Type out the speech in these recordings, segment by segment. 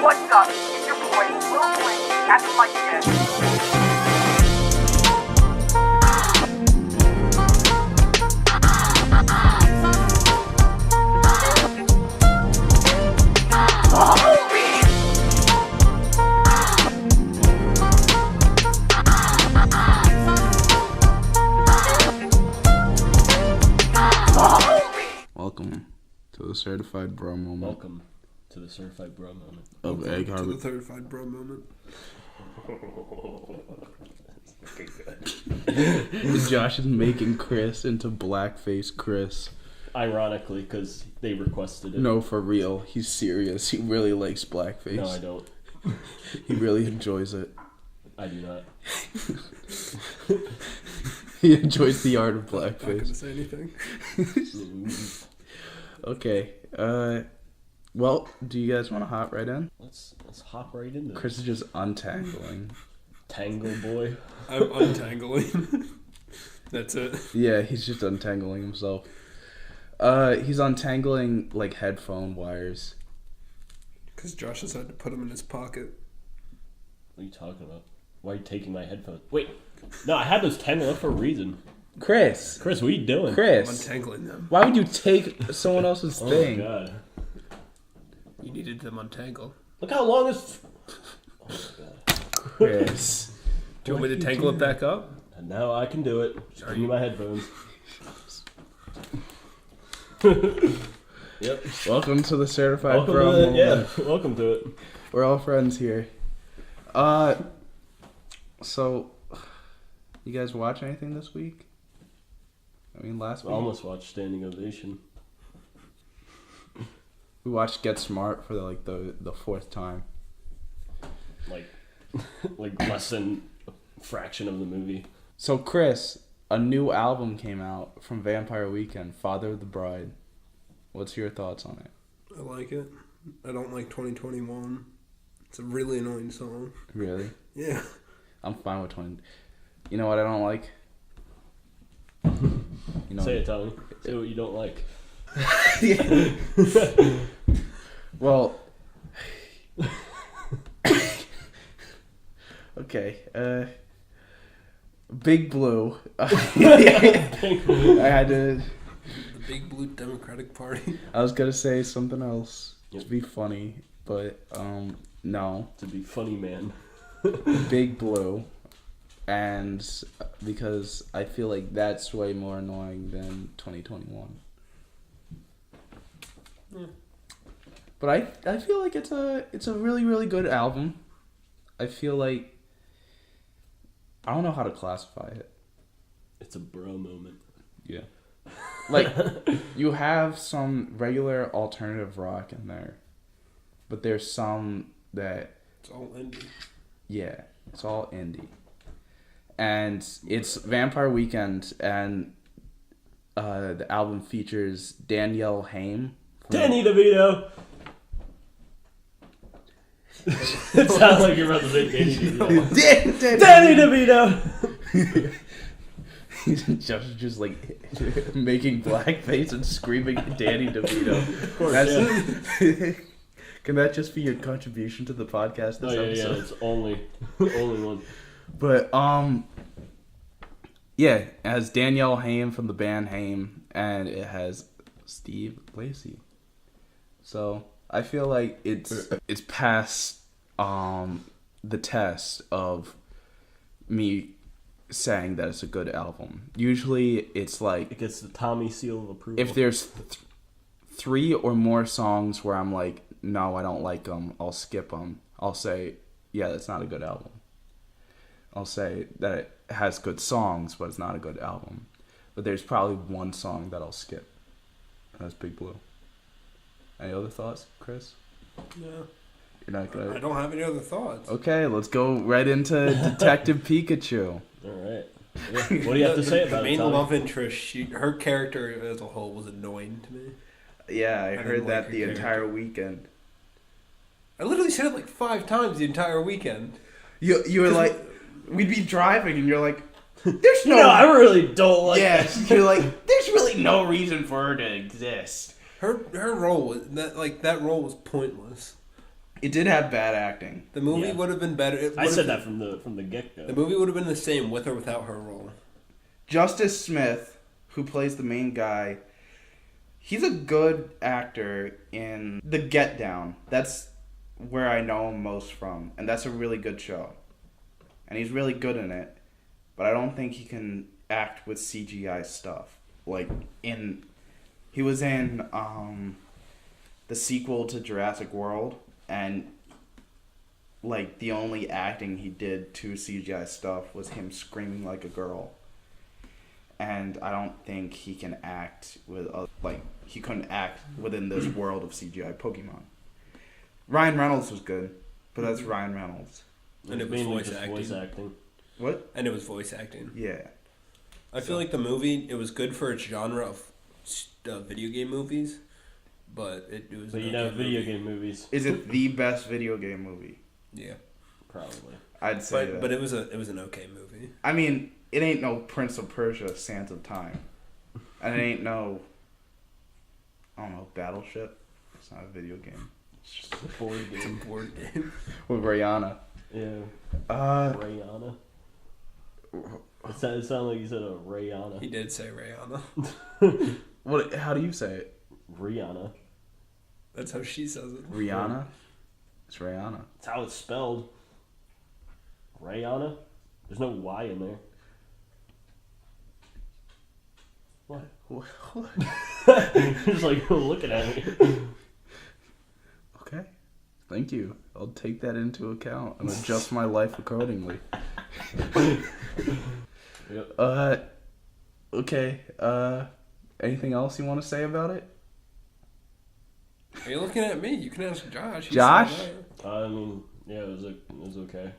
What's up? It's your boy, Lil Blink, at the mic again. Welcome to the certified bro moment. Welcome to the certified bro moment. Of Egg To Harbor. the certified bro moment. Okay, good. Josh is making Chris into blackface Chris. Ironically, because they requested it. No, for real. He's serious. He really likes blackface. No, I don't. He really enjoys it. I do not. He enjoys the art of Not gonna blackface. say anything. Okay. Well, do you guys want to hop right in? Let's hop right into Chris is just untangling. Tangle boy. I'm untangling. That's it. Yeah, he's just untangling himself. He's untangling, like, headphone wires. Because Josh decided to put them in his pocket. What are you talking about? Why are you taking my headphones? Wait. No, I had those tangled up for a reason. Chris! Chris, what are you doing? I'm Chris! untangling them. Why would you take someone else's Oh thing? my god. You needed them untangled. Look how long this... Oh my god. Chris. Do you want me to tangle it back up? And now I can do it. Just give me my headphones. Yep. Welcome to the certified Welcome bro to it. moment. Yeah, welcome to it. We're all friends here. So, you guys watch anything this week? I mean, last I week almost watched Standing Ovation. we watched Get Smart for the fourth time. Like less than a fraction of the movie. So, Chris, a new album came out from Vampire Weekend, Father of the Bride. What's your thoughts on it? I like it. I don't like 2021. It's a really annoying song. Really? Yeah. I'm fine with 20. You know what I don't like? You know, Say it, Tony. Say what you don't like. Well, okay. Big Blue. I had to. The Big Blue Democratic Party. I was gonna say something else Yep. to be funny, but no. To be funny, man. Big Blue, and because I feel like that's way more annoying than 2021. Yeah. But I feel like it's a really, really good album. I feel like I don't know how to classify it. It's a bro moment. Yeah. Like, you have some regular alternative rock in there, but there's some that, It's all indie. yeah, it's all indie. And it's Vampire Weekend, and the album features Danielle Haim. Danny DeVito! It sounds like you're about to say Danny DeVito. Danny DeVito! just like making blackface and screaming Danny DeVito. Of course, That's, can that just be your contribution to the podcast this yeah, episode? it's only one. But yeah, it has Danielle Haim from the band Haim, and it has Steve Lacy. So I feel like it's past the test of me saying that it's a good album. Usually it's like It gets the Tommy seal of approval. if there's three or more songs where I'm like, no, I don't like them, I'll skip them. I'll say, yeah, that's not a good album. I'll say that it has good songs, but it's not a good album. But there's probably one song that I'll skip. That's Big Blue. Any other thoughts, Chris? Yeah. You're not I gonna. don't have any other thoughts. Okay, let's go right into Detective Pikachu. Alright. Yeah. What do you have to say about the main it, Tommy? love interest, her character as a whole was annoying to me. Yeah, I didn't heard like that her the character. entire weekend. I literally said it like 5 times the entire weekend. You were like, we'd be driving and you're like, there's no. No, I really don't like Yes, you're like, there's really no reason for her to exist. Her role was that role was pointless. It did have bad acting. The movie Yeah. would have been better. I said that from the get-go. The movie would have been the same with or without her role. Justice Smith, who plays the main guy, he's a good actor in The Get Down. That's where I know him most from, and that's a really good show. And he's really good in it, but I don't think he can act with CGI stuff. He was in the sequel to Jurassic World, and the only acting he did to CGI stuff was him screaming like a girl. And I don't think he can act with he couldn't act within this world of CGI Pokemon. Ryan Reynolds was good, but that's Ryan Reynolds. And it was voice acting. What? And it was voice acting. Yeah. I feel like the movie, it was good for its genre of video game movies, but it was. But video game movies. Is it the best video game movie? Yeah, probably. I'd say that. But it was an okay movie. I mean, it ain't no Prince of Persia: Sands of Time, and it ain't no, I don't know, Battleship. It's not a video game. It's just a board game. It's a board game. With Rihanna. Yeah. Rihanna. It sounded like you said a Rihanna. He did say Rihanna. What? How do you say it? Rihanna. That's how she says it. Rihanna? It's Rihanna. That's how it's spelled. Rihanna? There's no Y in there. What? You're just looking at me. Okay. Thank you. I'll take that into account and adjust my life accordingly. Yep. Okay. Anything else you want to say about it? Are you looking at me? You can ask Josh. Josh? I mean, yeah, it was okay.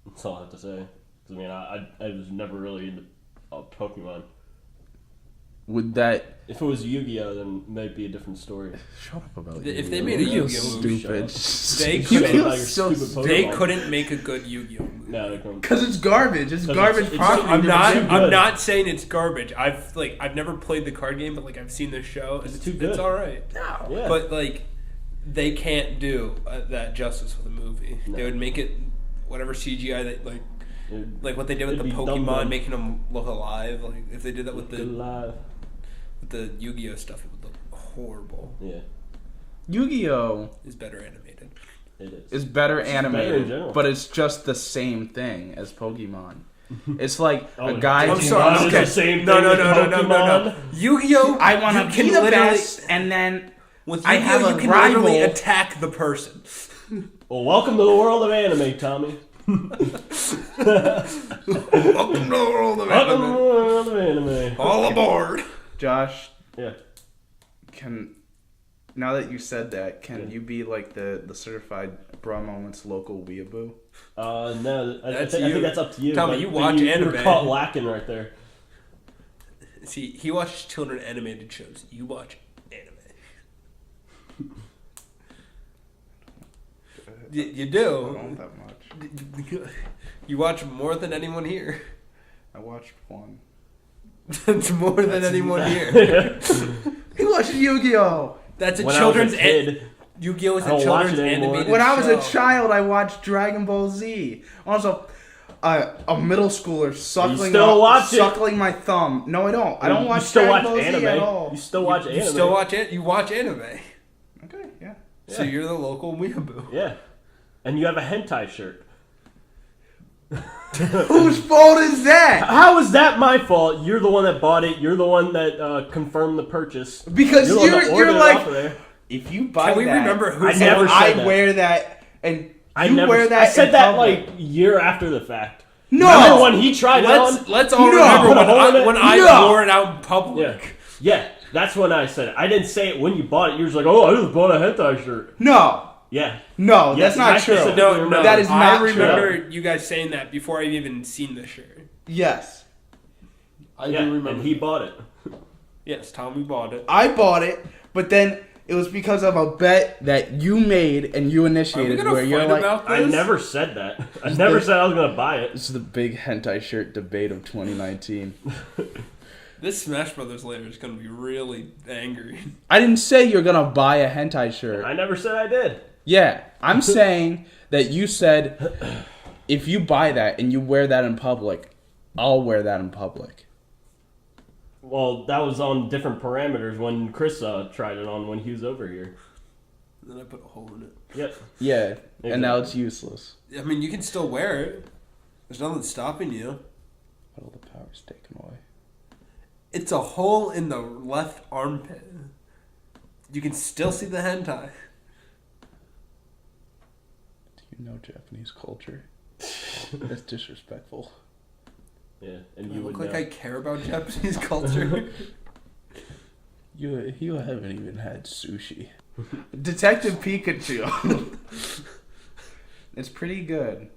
That's all I have to say. 'Cause, I mean, I was never really into Pokemon. Would that... If it was Yu-Gi-Oh, then it might be a different story. Shut up about If Yu-Gi-Oh. they made a Yu-Gi-Oh movie, Stupid. they couldn't make a good Yu-Gi-Oh movie. No, they couldn't. Because it's garbage. It's garbage it's property. I'm not saying it's garbage. I've never played the card game, but I've seen the show. It's too good. It's all right. No. Yeah. But they can't do that justice with a movie. No. They would make it whatever CGI that what they did with the It'd be Pokemon, dumb. making them look alive. If they did that with Alive. the Yu-Gi-Oh stuff, it would look horrible. Yeah, Yu-Gi-Oh It's better animated. it is. is better better in animated, general. but it's just the same thing as Pokemon. It's like a Oh, guy... I'm Pokemon sorry. is Okay. the same No. thing as Pokemon. Yu-Gi-Oh! I want you to can be the literally- best, and then With I Yu-Gi-Oh, have a you can literally rival. attack the person. Well, welcome to the world of anime, Tommy. Welcome to the world of Welcome to the anime. world of anime. All aboard. Josh, Yeah. now that you said that, can you be the certified Bra Moments local weeaboo? No, I That's think you. that's up to you. Tommy, but- you but watch You're anime. caught lacking right there. See, he watches children animated shows. You watch anime. You I do. don't that much. You watch more than anyone here. I watched one. That's more than anyone here. He watched Yu-Gi-Oh! That's a When children's I was a kid, Yu-Gi-Oh is I a don't watch children's it anymore. animated When I was show. a child, I watched Dragon Ball Z. Also, a middle schooler suckling my thumb. No, I don't. I don't watch You still Dragon watch Ball Z anime. at all. You still watch anime. You still watch it? You watch anime. Okay, yeah. So you're the local weeaboo. Yeah. And you have a hentai shirt. Whose fault is that? How is that my fault? You're the one that bought it. You're the one that confirmed the purchase. Because the one that you're ordered it like, off of there. if you buy Can we that, remember who I said never that? said I that. wear that, and I you never. wear that. I said in that public. year after the fact. No! Remember when he tried it on? Let's all No. remember when I No. wore it out in public. Yeah. That's when I said it. I didn't say it when you bought it. You were just like, oh, I just bought a hentai shirt. No, Yeah. no, Yes, that's not I true. said No, that is not I remember true. you guys saying that before I've even seen the shirt. Yes, I Yeah. And he bought it. Yes, Tommy bought it. I bought it, but then it was because of a bet that you made and you Are we initiated, gonna where you're fight like, about this? I never said that. I never said I was going to buy it. "This is the big hentai shirt debate of 2019." This Smash Brothers later is going to be really angry. I didn't say you're gonna buy a hentai shirt. I never said I did. Yeah, I'm saying that you said if you buy that and you wear that in public, I'll wear that in public. Well, that was on different parameters when Chris tried it on when he was over here. Then I put a hole in it. Yep. Yeah, Exactly. and now it's useless. I mean, you can still wear it. There's nothing stopping you. But all the power's taken away. It's a hole in the left armpit. You can still see the hentai. Do you know Japanese culture? That's disrespectful. Yeah, and I you look would like know. I care about Japanese culture. You haven't even had sushi. Detective Pikachu. It's pretty good.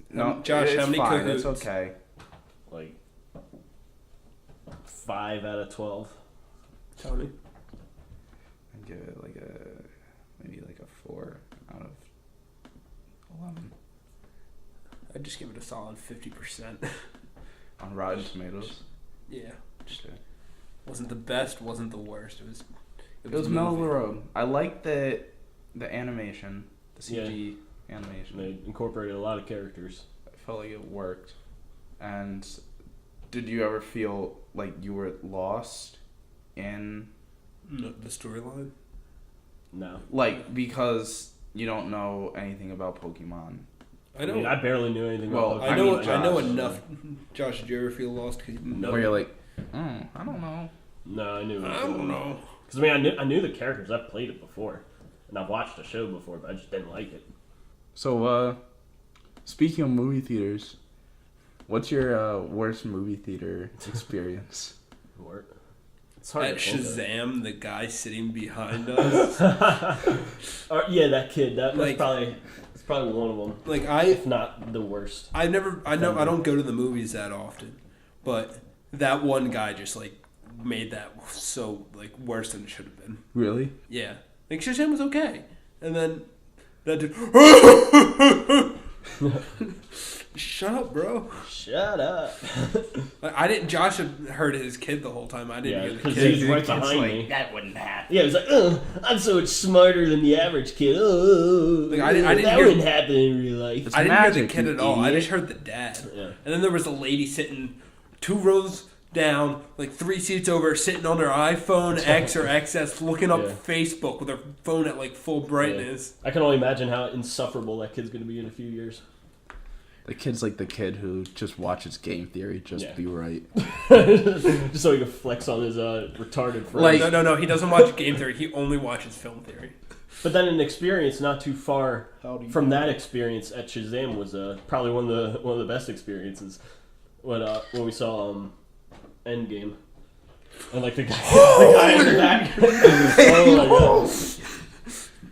No, Josh, it's how many fine. cahoots? It's okay. Like 5 out of 12. Tony. I'd give it like maybe a 4 out of 11 I'd just give it a solid 50%. on Rotten Tomatoes. Yeah. Okay. Wasn't the best, wasn't the worst. It was It was middle of the road. I liked the animation, the CG animation. They incorporated a lot of characters. I felt like it worked. And did you ever feel like you were lost in the storyline. No. like because you don't know anything about Pokemon? I mean, I barely knew anything Well, about I Pokemon. know. I know Josh. enough. Josh, did you ever feel lost? No. Where you're like, I don't know. No, I knew. I don't know. Because I mean, I knew the characters. I've played it before, and I've watched the show before, but I just didn't like it. So, speaking of movie theaters, what's your worst movie theater experience? What? It's hard At to think of. Shazam, the guy sitting behind us. Yeah, that kid. That's Like- probably one of them, Like if not the worst. I don't go to the movies that often, but that one guy just like made that so like worse than it should have been. Really? Yeah, like Shazam was okay, and then that dude. Shut up, bro. Shut up. Like, I didn't. Josh had heard his kid the whole time. I didn't Yeah, hear the because kid. he was right behind me. That wouldn't happen. Yeah, he was like, I'm so much smarter than the average kid. Like, I didn't that hear- wouldn't happen in real life. It's I didn't hear the magic, kid you at all. I idiot. just heard the dad. Yeah. And then there was a lady sitting 2 rows down, like 3 seats over, sitting on her iPhone X or XS, looking up Yeah. Facebook with her phone at like full brightness. I can only imagine how insufferable that kid's going to be in a few years. The kid's like the kid who just watches Game Theory just Yeah. to be right. Just so he can flex on his retarded friends. Like- No. He doesn't watch Game Theory. He only watches Film Theory. But then an experience not too far How do you from that experience at Shazam was probably one of the best experiences when we saw Endgame. And like the guy in the back. Oh my god.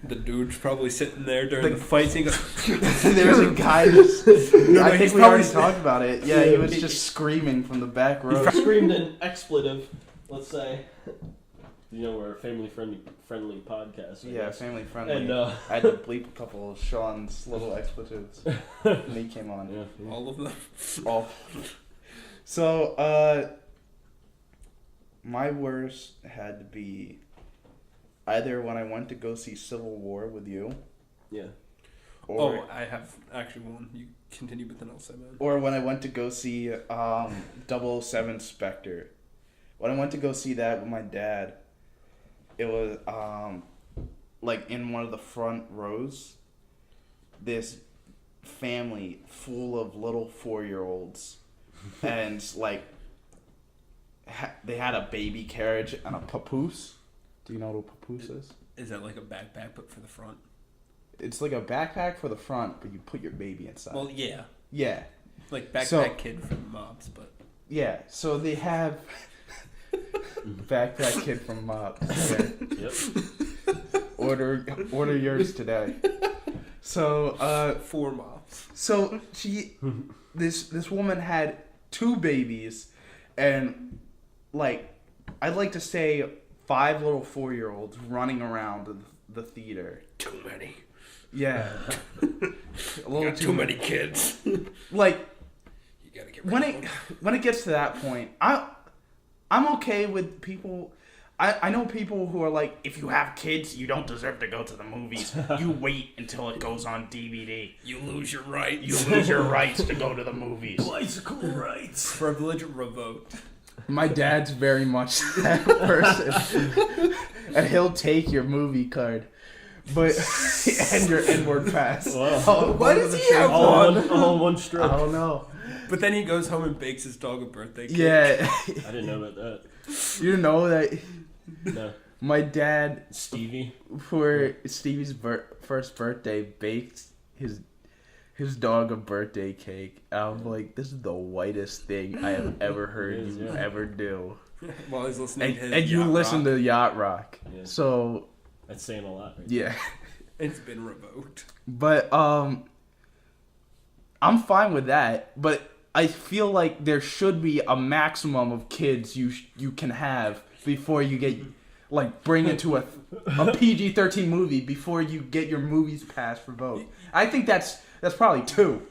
The dude's probably sitting there during the fight scene. There's a guy just... I he's think we probably- already talked about it. Yeah, he Yeah, was he- just screaming from the back row. Screamed an expletive, let's say. You know, we're a family-friendly podcast. I Yeah, guess. family friendly. And, I had to bleep a couple of Sean's little expletives. And he came on. Yeah. All of them. Oh. So, my worst had to be either when I went to go see Civil War with you, Yeah. or I have actually one. You continue, but then I'll say mine. or when I went to go see 007 Spectre. When I went to go see that with my dad, it was like in one of the front rows, this family full of little 4-year-olds, and like they had a baby carriage and a papoose. Do you know what a papoose is? Is that like a backpack but for the front? It's like a backpack for the front, but you put your baby inside. Well, yeah. Yeah. Like backpack So- kid from Mobs, but Yeah, so they have backpack kid from Mobs. Okay. Yep. Order yours today. So 4 Mobs. so this woman had 2 babies, and like I'd like to say 5 little 4-year-olds running around the theater. Too many. Yeah, a little Got too many kids. Like You gotta get rid when of it them. when it gets to that point, I'm okay with people. I know people who are like, if you have kids, you don't deserve to go to the movies. You wait until it goes on DVD. You lose your rights. You lose your rights to go to the movies. Bicycle rights. Privilege revoked. My dad's very much that person. And he'll take your movie card. But and your N-word pass. Wow. Why does he have All one? in one stroke. I don't know. But then he goes home and bakes his dog a birthday cake. Yeah. I didn't know about that. You know that No. my dad, Stevie. for Stevie's first birthday, baked his dog a birthday cake. I'm like, this is the whitest thing I have ever heard It is, you yeah. ever do. While he's listening to his And you yacht listen rock. to Yacht Rock. Yeah. So, That's saying a lot. Right? yeah. It's been revoked. But, I'm fine with that. But I feel like there should be a maximum of kids you can have before you get, like, bring into a PG-13 movie before you get your movies passed for vote. I think that's probably 2.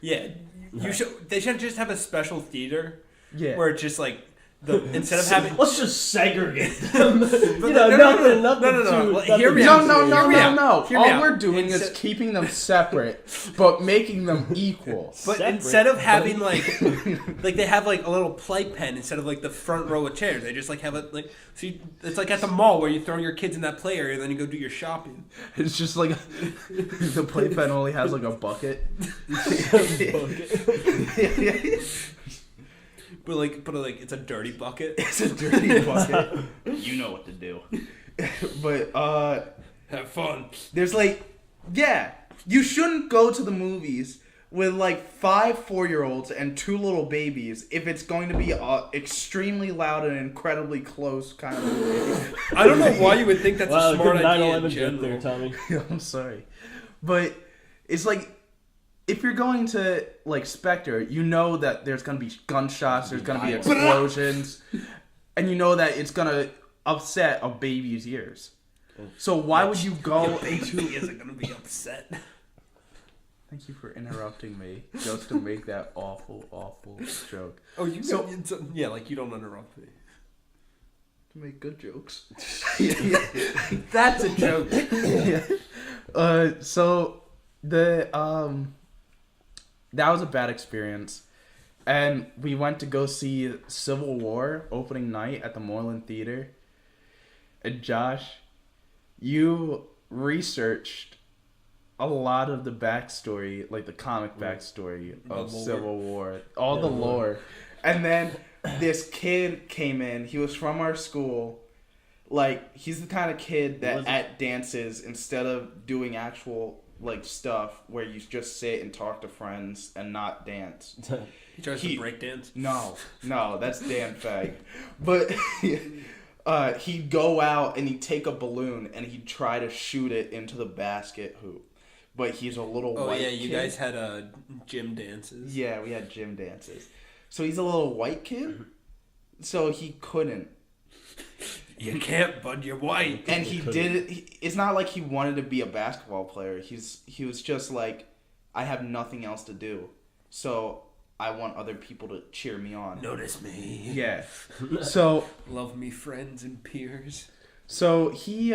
Yeah, they should just have a special theater Yeah. where it's just like instead of having. Let's just segregate them. No. Nothing Well, too. hear me No, out. no, no, Hear me no, out. no. Hear me All out. we're doing is keeping them separate, but making them equal. But Separate, instead of having like they have like a little playpen instead of like the front row of chairs, they just like have it like it's like at the mall where you throw your kids in that play area and then you go do your shopping. It's just like the playpen only has like a bucket. But like it's a dirty bucket. It's a dirty bucket. You know what to do. But Have fun. there's like, yeah, you shouldn't go to the movies with like 5 4-year-olds and 2 little babies if it's going to be a extremely loud and incredibly close kind of movie. I don't know why you would think that's Wow, a smart good idea in 9/11 joke there, general. Tommy. I'm sorry, but it's like, if you're going to like Spectre, you know that there's gonna be gunshots, there's gonna be explosions, and you know that it's gonna upset a baby's ears. So why would you go into? Isn't gonna be upset. Thank you for interrupting me just to make that awful, awful joke. Oh, you So- yeah, like you don't interrupt me. To make good jokes. That's a joke. Yeah. So the that was a bad experience, and we went to go see Civil War opening night at the Moreland Theater. And Josh, you researched a lot of the backstory, like the comic backstory of lore. Civil War, all the lore. And then this kid came in. He was from our school. Like, he's the kind of kid that at dances, instead of doing actual like stuff where you just sit and talk to friends and not dance. He tries to break dance. No, that's Dan Fag. But he'd go out and he'd take a balloon and he'd try to shoot it into the basket hoop. But he's a little white Oh yeah, you kid. guys had gym dances. Yeah, we had gym dances. So he's a little white kid. So he couldn't. You can't, bud. You're white. And he did it. It's not like he wanted to be a basketball player. He was just like, I have nothing else to do, so I want other people to cheer me on. Notice me. Yeah. So Love me, friends and peers. so he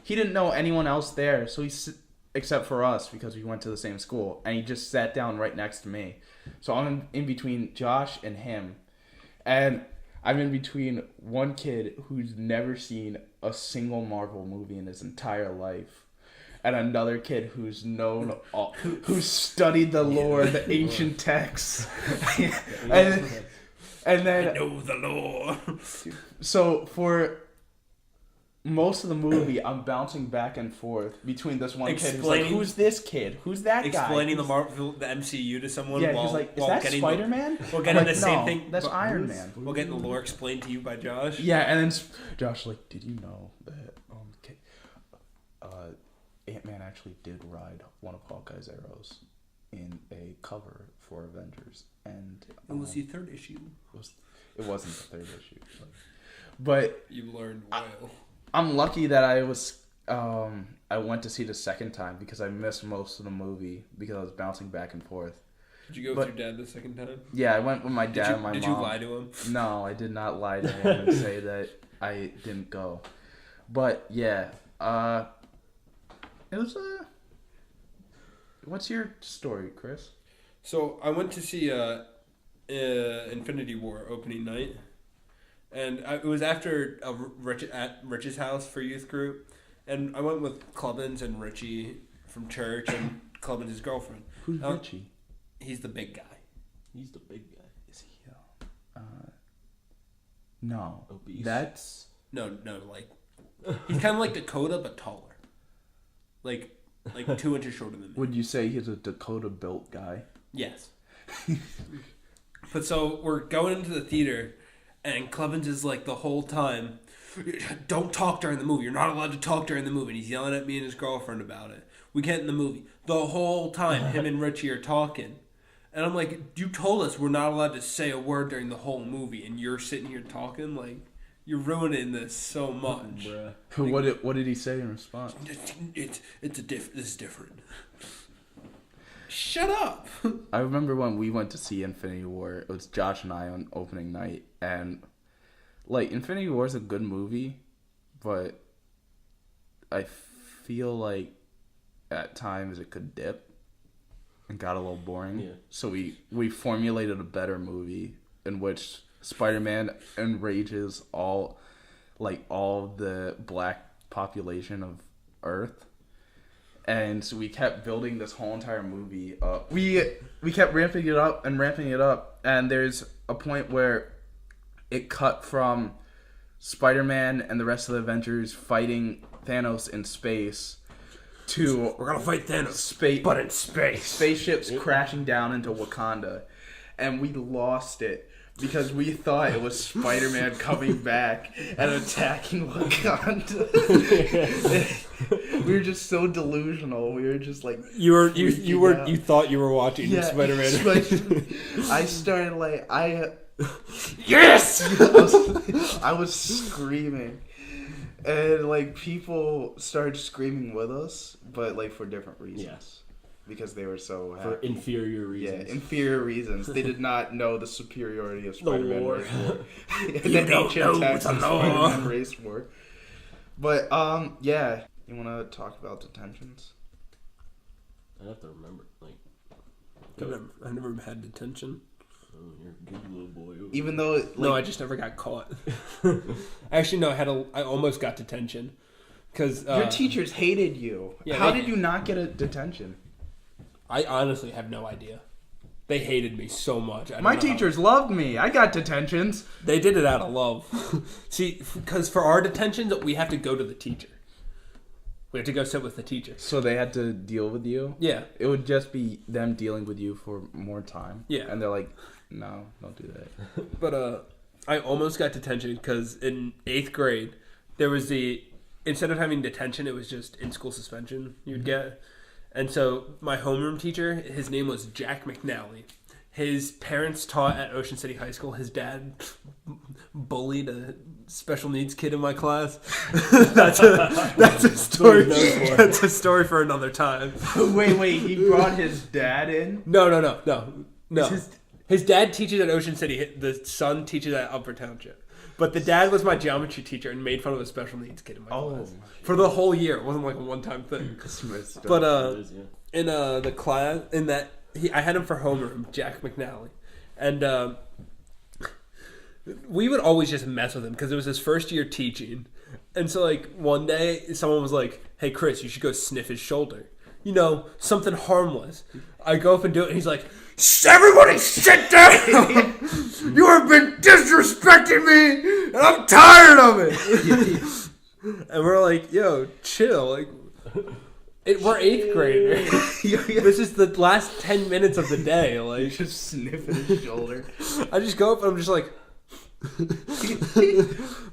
didn't know anyone else there. So except for us because we went to the same school, and he just sat down right next to me. So I'm in between Josh and him, and I'm in between one kid who's never seen a single Marvel movie in his entire life, and another kid who's known, who's studied the lore, the ancient texts, and then I know the lore. so for most of the movie, I'm bouncing back and forth between this one kid who's like, "Who's this kid? Who's that guy?" Explaining the MCU to someone. Yeah, while, he's like, "Is while that getting Spider-Man?" While getting Like, the same no, thing. that's but Iron Man. While getting the lore explained to you by Josh. Yeah, and then Josh like, "Did you know that Ant-Man actually did ride one of Hawkeye's arrows in a cover for Avengers?" And It was the 3rd issue. it wasn't the 3rd issue, but You learned well. I'm lucky that I went to see the second time because I missed most of the movie because I was bouncing back and forth. Did you go with your dad the second time? Yeah, I went with my dad and my mom. Did you lie to him? No, I did not lie to him and say that I didn't go. But yeah, it was what's your story, Chris? So I went to see Infinity War opening night, and it was after at Rich's house for youth group, and I went with Clubbins and Richie from church and Clubbins' girlfriend. Who's Richie? He's the big guy. He's the big guy. Is he? No. Obese. That's No, like he's kind of like Dakota but taller, like 2 inches shorter than me. Would you say he's a Dakota built guy? Yes. But so we're going into the theater, and Clevens is like the whole time, don't talk during the movie. You're not allowed to talk during the movie. And he's yelling at me and his girlfriend about it. We get in the movie. The whole time, him and Richie are talking. And I'm like, you told us we're not allowed to say a word during the whole movie, and you're sitting here talking? Like, you're ruining this so much. Bruh. What did he say in response? This is different. Shut up. I remember when we went to see Infinity War. It was Josh and I on opening night, and like Infinity War is a good movie, but I feel like at times it could dip and got a little boring. Yeah. So we formulated a better movie in which Spider-Man enrages all the black population of Earth. And so we kept building this whole entire movie up. We kept ramping it up, and there's a point where it cut from Spider-Man and the rest of the Avengers fighting Thanos in space to We're gonna fight Thanos, space, but in space. Spaceships crashing down into Wakanda, and we lost it because we thought it was Spider-Man coming back and attacking Wakanda. We were just so delusional. We were just like You thought you were watching Spider-Man. I started like Yes. I was screaming, and like people started screaming with us, but like for different reasons. Yes. Because they were so happy. For inferior reasons. Yeah, inferior reasons. They did not know the superiority of Spider-Man lore. race war. You don't know the lore. Spider-Man race war. But yeah, you want to talk about detentions? I have to remember. Like, I never had detention. oh, you're a good little boy. Even though No, I just never got caught. Actually, no, I almost got detention. Because your teachers hated you. Yeah, How did you not get a detention? I honestly have no idea. They hated me so much. My teachers loved me. I got detentions. They did it out of love. See, because for our detentions, we have to go to the teacher. We have to go sit with the teacher. So they had to deal with you? Yeah. It would just be them dealing with you for more time. Yeah. And they're like, no, don't do that. But I almost got detention because in 8th grade, there was instead of having detention, it was just in-school suspension you'd get. And so my homeroom teacher, his name was Jack McNally. His parents taught at Ocean City High School. His dad bullied a special needs kid in my class. That's a story. That's a story for another time. Wait, he brought his dad in? No. His dad teaches at Ocean City. The son teaches at Upper Township. But the dad was my geometry teacher and made fun of a special needs kid in my class. For the whole year. It wasn't like a one-time thing. But in the class, I had him for homeroom, Jack McNally. And we would always just mess with him because it was his first year teaching. And so like one day, someone was like, hey, Chris, you should go sniff his shoulder. You know, something harmless. I go up and do it, and he's like, everybody sit down! You have been disrespecting me, and I'm tired of it! And we're like, yo, chill. Like, we're 8th graders. This is the last 10 minutes of the day. Like, You just sniff at his shoulder. I just go up and I'm just like...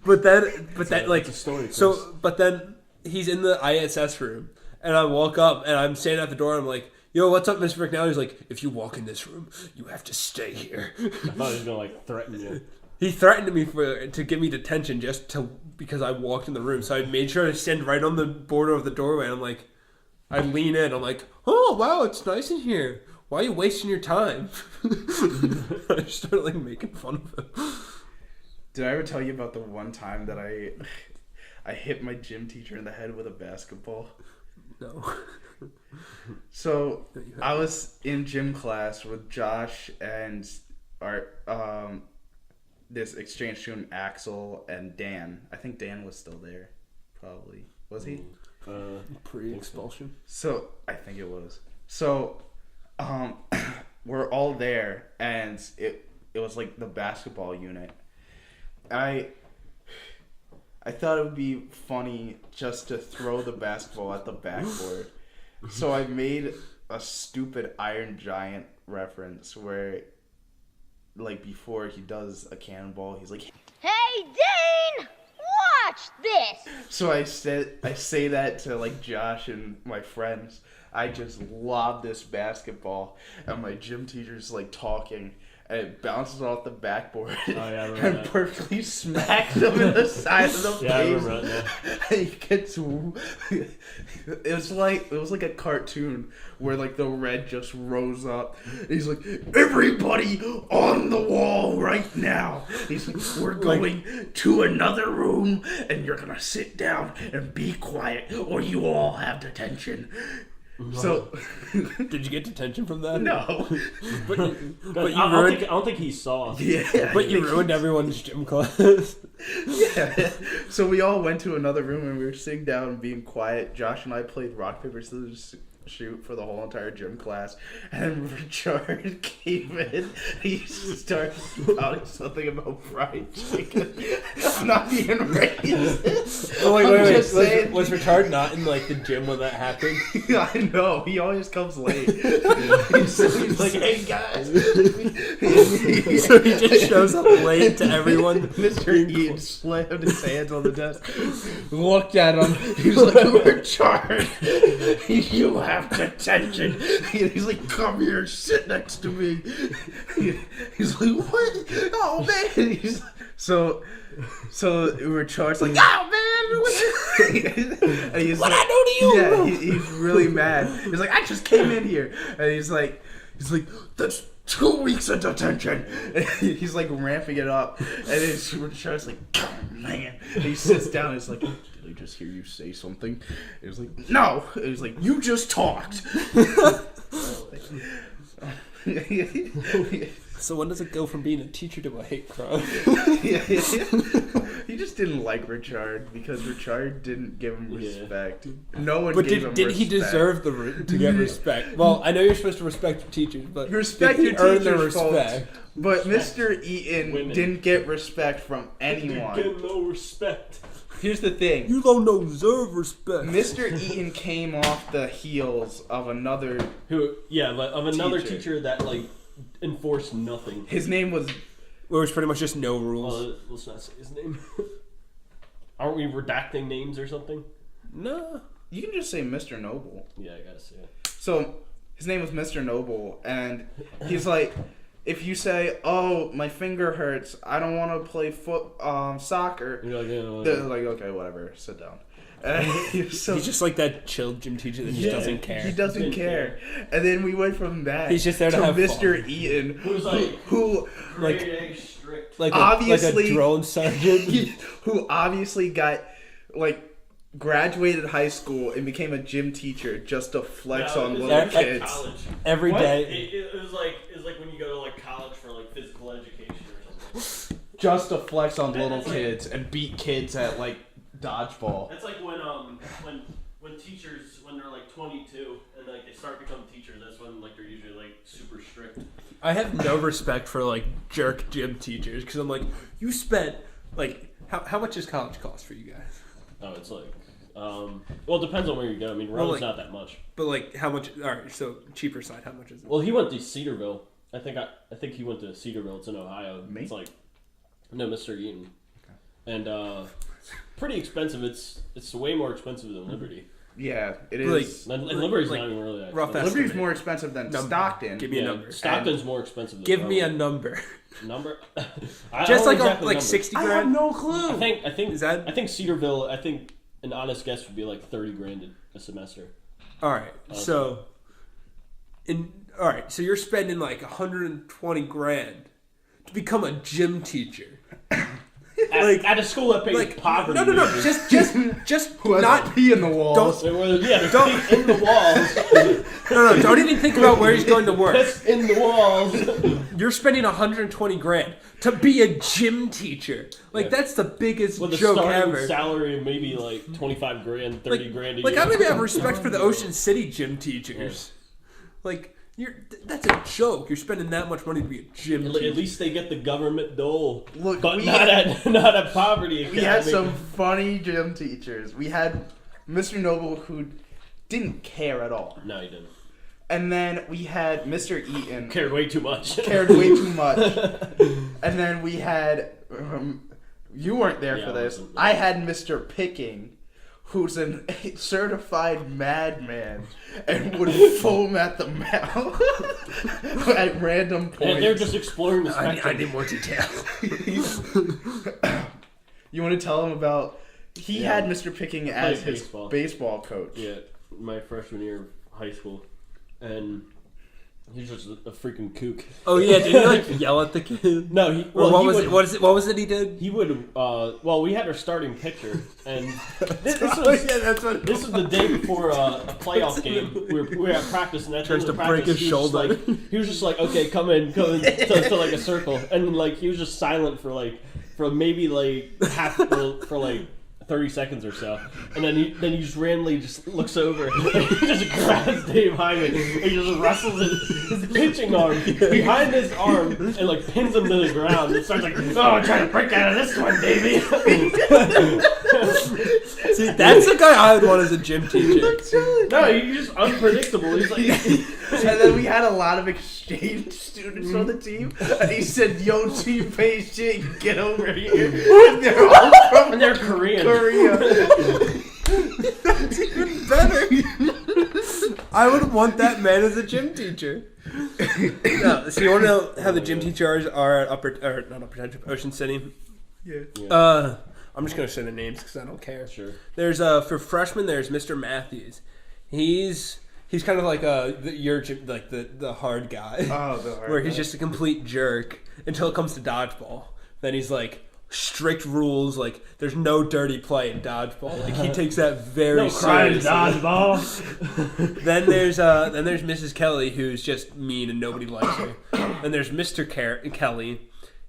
but then, like... It's a story, Chris. But then he's in the ISS room, and I walk up, and I'm standing at the door, and I'm like, yo, what's up, Mr. McNally? He's like, if you walk in this room, you have to stay here. I thought he was gonna like threaten you. He threatened me to give me detention because I walked in the room. So I made sure to stand right on the border of the doorway. And I'm like, I lean in. I'm like, oh wow, it's nice in here. why are you wasting your time? I started like making fun of him. Did I ever tell you about the one time that I hit my gym teacher in the head with a basketball? No. So I was in gym class with Josh and our this exchange student Axel and Dan. I think Dan was still there, probably. Was he? Pre-expulsion. So I think it was. So we're all there, and it was like the basketball unit. I thought it would be funny just to throw the basketball at the backboard. So I made a stupid Iron Giant reference where, like, before he does a cannonball, he's like, Hey, Dean! Watch this! So I say that to, like, Josh and my friends. I just lob this basketball, and my gym teacher's, like, talking, and it bounces off the backboard and perfectly smacks him in the side of the face. I remember that. And he gets. It was like a cartoon where like the red just rose up. He's like, everybody on the wall right now. He's like, we're going to another room, and you're gonna sit down and be quiet, or you all have detention. So, did you get detention from that? No. But you I ruined. don't think he saw. Yeah. But you ruined everyone's gym class. Yeah. So we all went to another room and we were sitting down and being quiet. Josh and I played rock, paper, scissors, shoot for the whole entire gym class. And Richard came in. He started spouting something about fried chicken. I'm not being racist. Oh, wait. just saying. Was Richard not in like the gym when that happened? I know. He always comes late. He's like, hey guys. So he just shows up late to everyone. Mr. Ian slammed his hands on the desk, looked at him. He was like, Richard, you have detention. He's like, come here, sit next to me. He's like, what? Oh man. He's so Richard's like, oh man. And he's What like, I do to you? yeah, he's really mad. He's like, I just came in here, and he's like, that's 2 weeks of detention. And he's like ramping it up, and it's Richard's like, oh man. And he sits down, and he's like, did I just hear you say something? He was like, no. And he's like, you just talked. So when does it go from being a teacher to a hate crime? He just didn't like Richard because Richard didn't give him Yeah. respect. No one But gave him did respect. he deserve to get respect? Well, I know you're supposed to respect your teachers, but Respect did your he earn the teachers, folks. respect? But Mr. Eaton Women. didn't get respect from anyone. Get no respect. Here's the thing. You don't deserve respect. Mr. Eaton came off the heels of another... Another Teacher. teacher that like enforced nothing. His name was... There was pretty much just no rules. Well, let's not say his name. Aren't we redacting names or something? No. You can just say Mr. Noble. Yeah, I gotta say it. So, his name was Mr. Noble, and he's like... If you say, "Oh, my finger hurts. I don't want to play soccer," You're like, yeah, they're like, "Okay, whatever. Sit down." And so He's just like that chill gym teacher that just doesn't care. he doesn't Didn't care. And then we went from that. He's just there to have Mr. fun. Eaton, Who's like who Like- grade A strict. like obviously- a drone sergeant. who obviously got graduated high school and became a gym teacher just to flex No, on it was little like kids. college. Every What? day. It was like when you go to like college for like physical education or something. Just to flex on little That's like- kids and beat kids at like dodgeball. That's like when teachers when they're like 22 and like they start becoming teachers. That's when like they're usually like super strict. I have no respect for like jerk gym teachers because I'm like, you spent like how much does college cost for you guys? Oh, it's like well, it depends on where you go. I mean, Rhodes not that much. But like how much? All right, so cheaper side, how much is it? Well, he went to Cedarville. I think he went to Cedarville. It's in Ohio. Me? It's like no, Mr. Eaton. Okay. And pretty expensive. It's way more expensive than Liberty. Yeah, it is. And Liberty's like, not even really that rough expensive. Liberty's estimate. more expensive than Number. Stockton. Give me a number. Stockton's more expensive than Give me a Rhodes. number. Number. Just like exactly like number. 60 I grand. have no clue. I think Is that- I think Cedarville. I think an honest guess would be like $30,000 a semester. All right, so in all right, so you're spending like 120 grand to become a gym teacher. At a school that pays poverty. No. wages. Just Who has not to pee in the walls? Yeah, don't in the walls. No, don't even think about where he's going to work. Piss in the walls. You're spending 120 grand to be a gym teacher. Like, that's the biggest With a joke starting ever. salary of maybe like 25 grand, 30 grand a year. Like, I don't even have respect for the Ocean City gym teachers. Like, that's a joke. You're spending that much money to be a gym teacher. At least they get the government dole. Look, but not at poverty academy. We had some funny gym teachers. We had Mr. Noble who didn't care at all. No, he didn't. And then we had Mr. Eaton. Cared way too much. Cared way too much. And then we had... you weren't there for this. I had Mr. Picking, who's a certified madman and would foam at the mouth at random points. And they're just exploring the spectrum. I need more detail. You want to tell him about... He had Mr. Picking as his baseball coach. Yeah, my freshman year of high school. And he's just a freaking kook. Oh yeah, did he like yell at the kid? No, what was it he did? He would. Well, we had our starting pitcher, and this was the day before a playoff game. We were at practice, and at the end of the break practice, his shoulder. He was just like, "Okay, come in," to like a circle, and like he was just silent for maybe like half for like 30 seconds or so, and then he just randomly just looks over and he just grabs Dave Hyman and he just wrestles his pitching arm behind his arm and like pins him to the ground and starts like, "Oh, I'm trying to break out of this one, baby." See, that's the guy I would want as a gym teacher. No, he's just unpredictable. He's like, And then we had a lot of exchange students on the team, and he said, "Yo, Team Beijing, get over here." And they're all from and they're Korean. Korea. That's even better. I would want that man as a gym teacher. No, so you want to know how the gym teachers are at Ocean City? Yeah. I'm just gonna say the names because I don't care. Sure. There's for freshmen. There's Mr. Matthews. He's kind of like the hard guy. Oh, the hard where he's guy. just a complete jerk until it comes to dodgeball. Then he's like strict rules. Like there's no dirty play in dodgeball. Like he takes that very seriously. dodgeball. Then there's Mrs. Kelly, who's just mean and nobody likes her. And there's Mr. Kelly.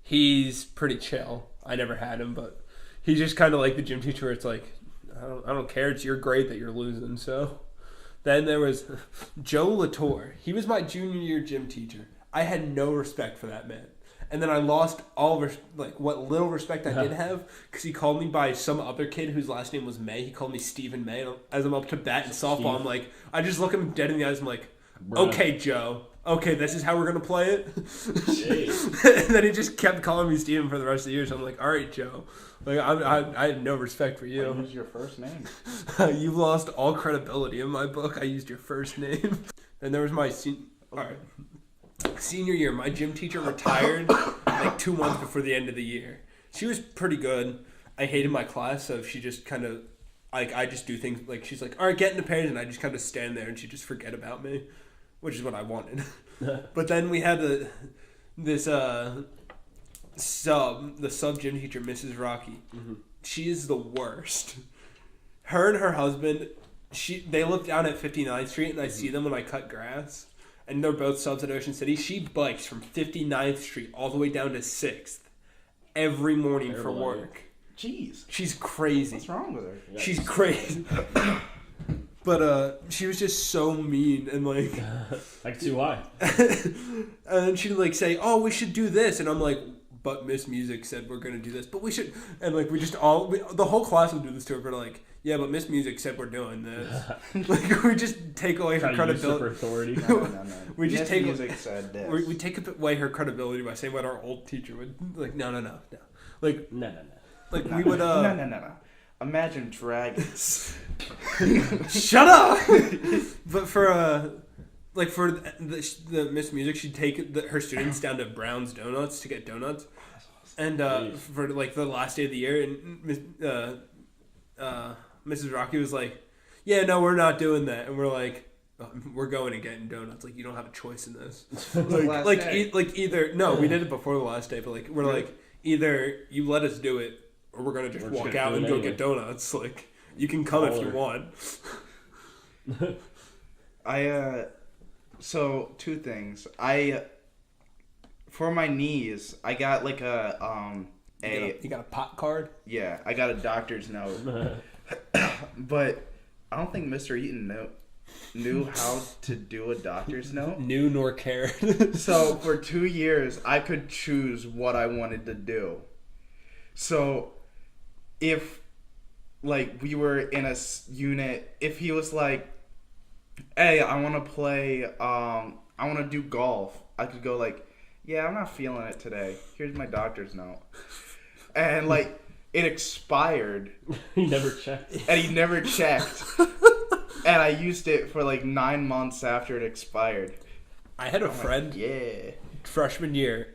He's pretty chill. I never had him, but he's just kind of like the gym teacher where it's like, I don't care. It's your grade that you're losing. So then there was Joe Latour. He was my junior year gym teacher. I had no respect for that man. And then I lost all what little respect I did have because he called me by some other kid whose last name was May. He called me Stephen May. And as I'm up to bat in softball, I'm like, I just look him dead in the eyes. I'm like, "Okay, Joe. Okay, this is how we're gonna play it." And then he just kept calling me Stephen for the rest of the year. So I'm like, "All right, Joe. Like I had no respect for you. What was your first name? You've lost all credibility in my book. I used your first name." And there was my senior year. My gym teacher retired like 2 months before the end of the year. She was pretty good. I hated my class, so she just kind of like I just do things like she's like, "All right, get in the page," and I just kind of stand there and she just forget about me, which is what I wanted. But then we had the sub gym teacher, Mrs. Rocky. Mm-hmm. She is the worst. Her and her husband, they live down at 59th Street, and I see them when I cut grass. And they're both subs at Ocean City. She bikes from 59th Street all the way down to 6th every morning for work. Jeez. She's crazy. What's wrong with her? She's crazy. But she was just so mean and like... I can see why. And she'd like say, "Oh, we should do this." And I'm like, "But Miss Music said we're going to do this. But we should..." And like we just the whole class would do this to her. But like, "Yeah, but Miss Music said we're doing this." Like we just take away her credibility. Authority. No. We just take Music said this. we take away her credibility by saying what our old teacher would like. No. Like No. like we would No. Imagine Dragons. Shut up. But for the Miss Music, she'd take her students down to Brown's Donuts to get donuts. And for like the last day of the year, and Mrs. Rocky was like, "Yeah, no, we're not doing that." And we're like, we're going and getting donuts. Like, you don't have a choice in this. last day. Either no, we did it before the last day, but like we're like either you let us do it or we're gonna just walk out and go get donuts. Like, you can come if you want. So 2 things. For my knees, I got like You got a pot card? Yeah, I got a doctor's note. But I don't think Mr. Eaton knew how to do a doctor's note. Knew nor cared. So for 2 years, I could choose what I wanted to do. So if, like, we were in a unit, if he was like, hey, I want to play, I want to do golf, I could go like, yeah, I'm not feeling it today. Here's my doctor's note. And, like, it expired. He never checked. And he never checked. And I used it for, like, 9 months after it expired. I had a friend. Yeah. Freshman year.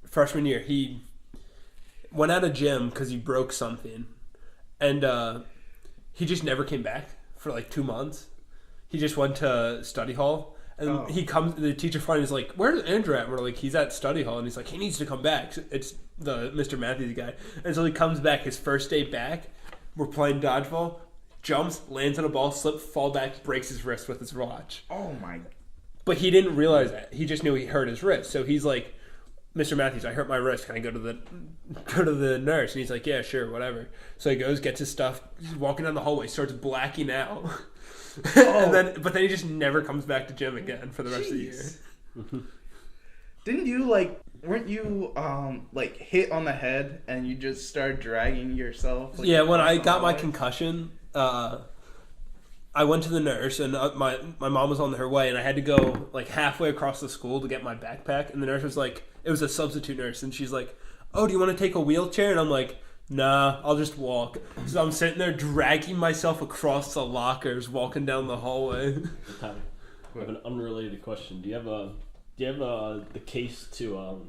Freshman year. He went out of gym because he broke something. And he just never came back for, like, 2 months. He just went to study hall. And he comes, the teacher finally is like, where's Andrew at? And we're like, he's at study hall. And he's like, he needs to come back. It's the Mr. Matthews guy. And so he comes back, his first day back. We're playing dodgeball. Jumps, lands on a ball, slips, fall back, breaks his wrist with his watch. Oh my. But he didn't realize that. He just knew he hurt his wrist. So he's like, Mr. Matthews, I hurt my wrist. Can I go to the nurse? And he's like, yeah, sure, whatever. So he goes, gets his stuff. He's walking down the hallway, starts blacking out. But then he just never comes back to gym again for the rest of the year. Didn't you, like, weren't you, like, hit on the head and you just started dragging yourself? Like, yeah, when I got my concussion, I went to the nurse and my mom was on her way and I had to go, like, halfway across the school to get my backpack. And the nurse was like, it was a substitute nurse, and she's like, oh, do you want to take a wheelchair? And I'm like, nah, I'll just walk. So I'm sitting there dragging myself across the lockers, walking down the hallway. I have an unrelated question. Do you have the case to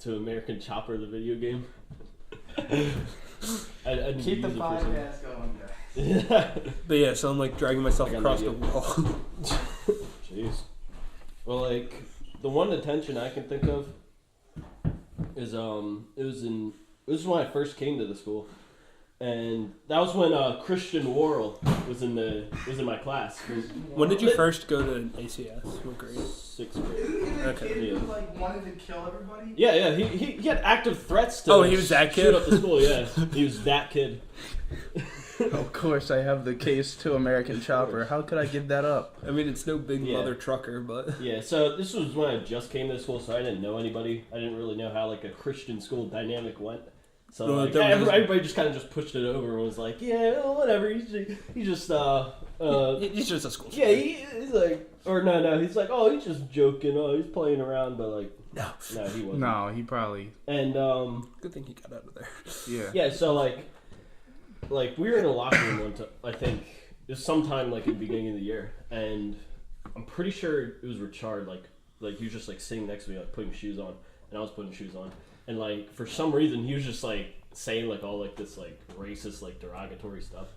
American Chopper, the video game? I'd Keep the use it for podcast going, guys. But yeah, so I'm like dragging myself across the wall. Jeez. Well, like, the one detention I can think of is it was when I first came to the school, and that was when Christian Worrell was in my class. When did you first go to ACS? What grade? 6th grade. Isn't he the Okay. kid who, like, wanted to kill everybody? Yeah. He had active threats to. Oh, he was that kid? Shoot up the school. Yeah, he was that kid. Of course, I have the case to American Chopper. How could I give that up? I mean, it's no big mother trucker, but... Yeah, so this was when I just came to school, so I didn't know anybody. I didn't really know how, like, a Christian school dynamic went. So No, like, everybody just kind of just pushed it over and was like, yeah, well, whatever. He's just he's just a school. yeah, he's like, or no, he's like, oh, he's just joking. Oh, he's playing around, but like, No, he wasn't. No, he probably. And good thing he got out of there. Yeah. so like we were in a locker room one time. I think it was sometime like in the beginning of the year, and I'm pretty sure it was Richard. Like he was just like sitting next to me, like putting shoes on, and I was putting shoes on. And, like, for some reason, he was just, like, saying, like, all, like, this, like, racist, like, derogatory stuff.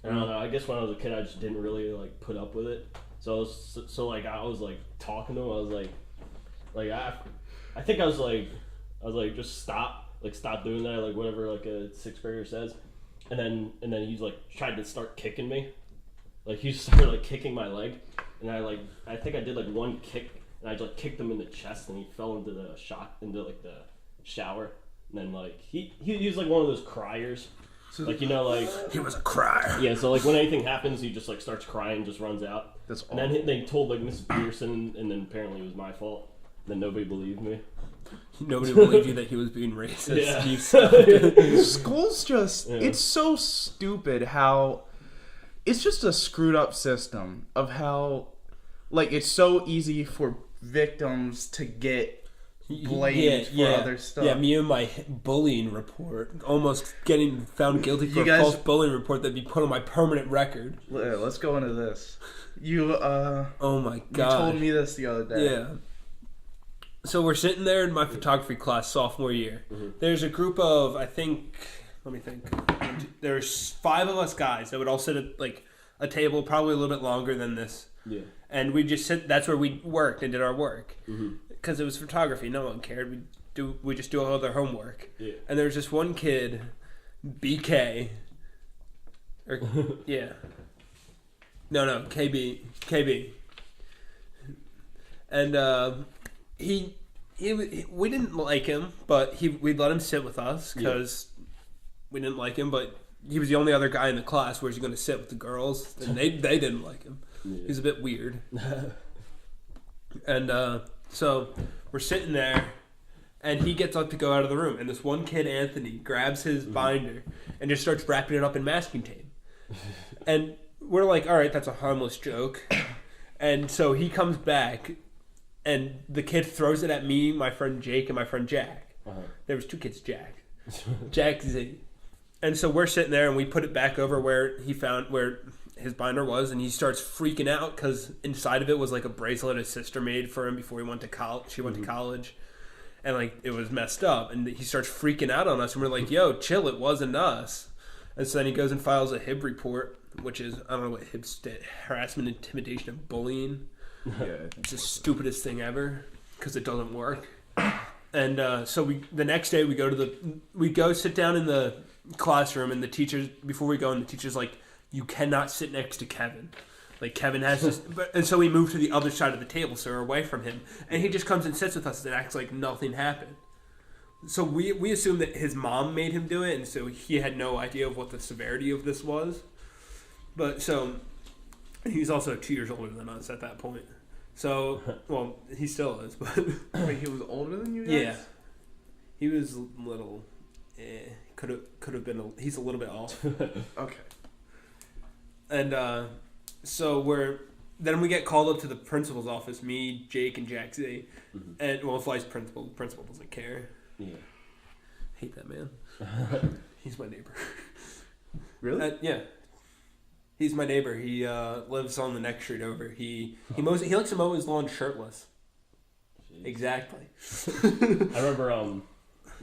And I don't know, I guess when I was a kid, I just didn't really, like, put up with it. So, I was, like, talking to him. I was, like, I think I was, like, just stop doing that, like, whatever, like, a 6th grader says. And then he's, like, tried to start kicking me. Like, he started, like, kicking my leg. And I think I did, like, one kick, and I, like, kicked him in the chest, and he fell into the shower, and then like he was like one of those criers, like, you know, like He was a crier. yeah, so like when anything happens he just like starts crying, just runs out. That's and then they told like Mrs. Peterson, and then apparently it was my fault. Then nobody believed me. Nobody believed you that he was being racist. Yeah. You sucked. School's just, it's so stupid how, it's just a screwed up system of how, like, it's so easy for victims to get blamed for other stuff. Yeah, me and my bullying report, almost getting found guilty for You a guys- false bullying report that'd be put on my permanent record. Let's go into this. You, Oh my you god. told me this the other day. Yeah. So we're sitting there in my photography class sophomore year. Mm-hmm. There's a group of, let me think. There's 5 of us guys that would all sit at, like, a table probably a little bit longer than this. Yeah. And we just sit. That's where we worked and did our work because it was photography. No one cared. We just do all their homework. Yeah. And there was just one kid, BK. Yeah. No, KB. And we didn't like him, but we'd let him sit with us because we didn't like him. But he was the only other guy in the class. Where's he going to sit with the girls? And they didn't like him. Yeah. He was a bit weird. And so we're sitting there, and he gets up to go out of the room. And this one kid, Anthony, grabs his binder and just starts wrapping it up in masking tape. And we're like, all right, that's a harmless joke. And so he comes back, and the kid throws it at me, my friend Jake, and my friend Jack. There was two kids, Jack. Jack Z. And so we're sitting there, and we put it back over where his binder was, and he starts freaking out because inside of it was like a bracelet his sister made for him before he went to college. She went to college, and like it was messed up, and he starts freaking out on us, and we're like, "Yo, chill, it wasn't us." And so then he goes and files a HIB report, which is, I don't know what HIB stands, harassment, intimidation, and bullying. Yeah, It's the stupidest thing ever because it doesn't work. And so the next day we go sit down in the classroom, and the teachers, before we go in, the teacher's like, you cannot sit next to Kevin. Like, Kevin has to... And so we move to the other side of the table, so we're away from him. And he just comes and sits with us and acts like nothing happened. So we assume that his mom made him do it, and so he had no idea of what the severity of this was. But so... He's also 2 years older than us at that point. So, well, he still is, but... Wait, he was older than you guys? Yeah. He was a little... Could have been... He's a little bit off. Okay. And so then we get called up to the principal's office, me, Jake, and Jack Z. And, well, vice principal. The principal doesn't care. Yeah. Hate that man. He's my neighbor. Really? Yeah. He's my neighbor. He lives on the next street over. He likes to mow his lawn shirtless. Jeez. Exactly. I remember, I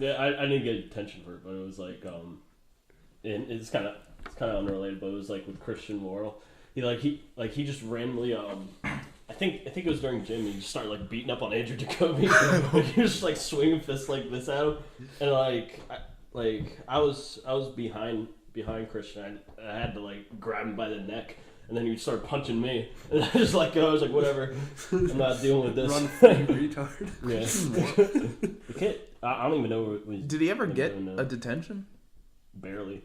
didn't get attention for it, but it was like, and it's kind of unrelated, but it was like with Christian Laurel. He just randomly, I think it was during gym, he just started like beating up on Andrew Jacoby. He was just like swinging fists like this at him, and I was behind Christian. I had to like grab him by the neck, and then he would start punching me, and I just let go. I was like, whatever, I'm not dealing with this. Run, you retard. Yeah. The kid, I don't even know what was. Did he ever get a detention? Barely.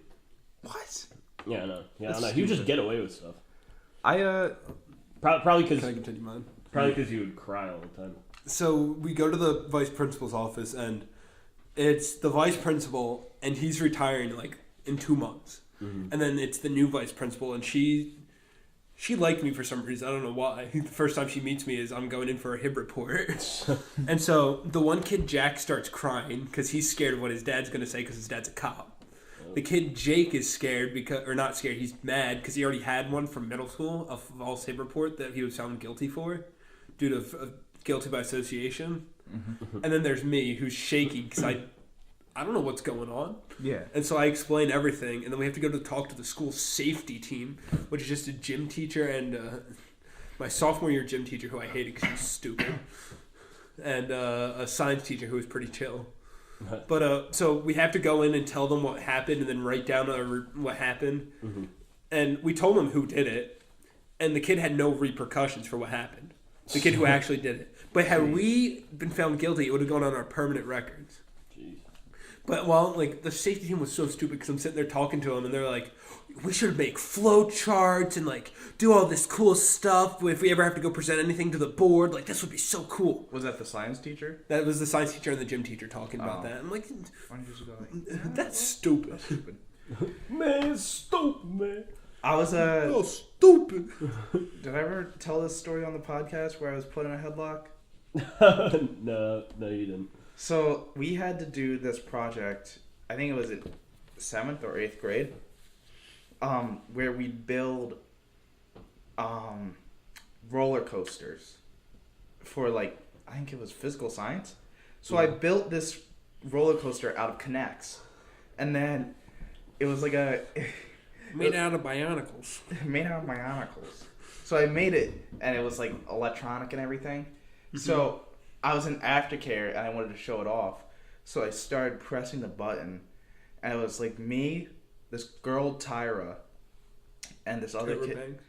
What? Yeah, I know. Yeah, That's I know. He would just stupid. get away with stuff. Can Probably I because continue mine? he would cry all the time. So we go to the vice principal's office, and it's the vice principal, and he's retiring like in 2 months. And then it's the new vice principal, and she liked me for some reason. I don't know why. The first time she meets me is I'm going in for a HIB report. And so the one kid, Jack, starts crying because he's scared of what his dad's going to say because his dad's a cop. The kid, Jake, is scared or not scared, he's mad because he already had one from middle school, a false HIB report that he was found guilty for due to guilty by association. And then there's me, who's shaking because I don't know what's going on. Yeah. And so I explain everything, and then we have to go to talk to the school safety team, which is just a gym teacher and my sophomore year gym teacher, who I hated because he was stupid, and a science teacher who was pretty chill. But so we have to go in and tell them what happened, and then write down what happened. And we told them who did it, and the kid had no repercussions for what happened. The kid who actually did it. But had we been found guilty, it would have gone on our permanent records. But the safety team was so stupid because I'm sitting there talking to them, and they're like, we should make flow charts and like do all this cool stuff if we ever have to go present anything to the board. Like, this would be so cool. Was that the science teacher? That was the science teacher and the gym teacher talking about that. I'm like, Why don't you just go like, that's stupid. That's stupid. Man, stupid, man. I was Oh, stupid. Did I ever tell this story on the podcast where I was put in a headlock? No, you didn't. So we had to do this project. I think it was in 7th or 8th grade, where we build roller coasters for I think it was physical science. So I built this roller coaster out of Connects, and then it was like Made out of bionicles. Made out of bionicles. So I made it, and it was like electronic and everything. So I was in aftercare, and I wanted to show it off. So I started pressing the button, and it was like me, this girl Tyra, and this other kid. Banks.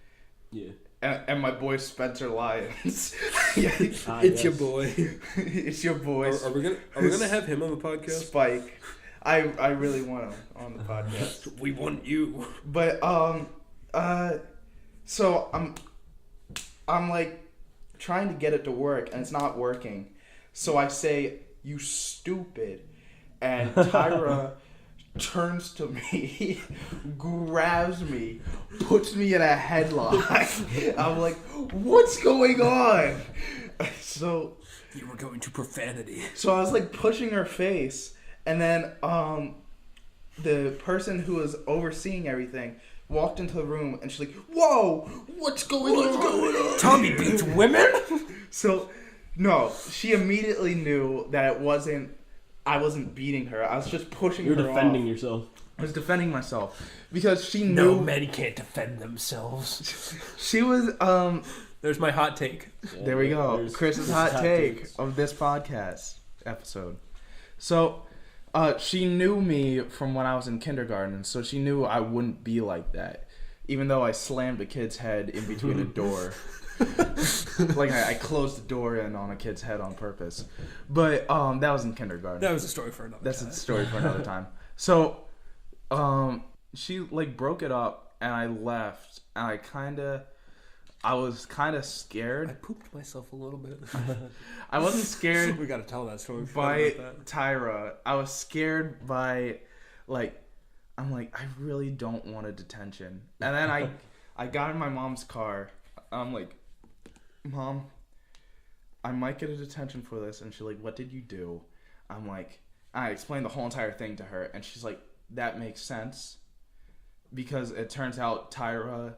Yeah. And my boy Spencer Lyons. It's your boy. It's your boy. Are we gonna have him on the podcast? Spike. I really want him on the podcast. We want you. But so I'm like trying to get it to work, and it's not working. So I say, "You stupid," and Tyra turns to me, grabs me, puts me in a headlock. I'm like, "What's going on?" So You were going to profanity. So I was like pushing her face, and then the person who was overseeing everything walked into the room, and she's like, "Whoa, what's going on? Tommy beats women? So, no, she immediately knew that I wasn't beating her. I was just pushing You're her defending off. yourself. I was defending myself because she knew. No, men can't defend themselves. She was There's my hot take. Yeah, there we go. there's Chris's hot take takes. of this podcast episode. So, she knew me from when I was in kindergarten, so she knew I wouldn't be like that. Even though I slammed a kid's head in between a door. Like, I closed the door in on a kid's head on purpose. But, that was in kindergarten. That was a story for another That's time. a story for another time. So, she, like, broke it up, and I left, and I was kind of I scared. pooped myself a little bit. I wasn't scared We gotta tell that story. by Tyra. I was scared by, like, I'm like, I really don't want a detention. And then I got in my mom's car. I'm like, Mom, I might get a detention for this. And she's like, what did you do? I'm like, I explained the whole entire thing to her. And she's like, that makes sense. Because it turns out Tyra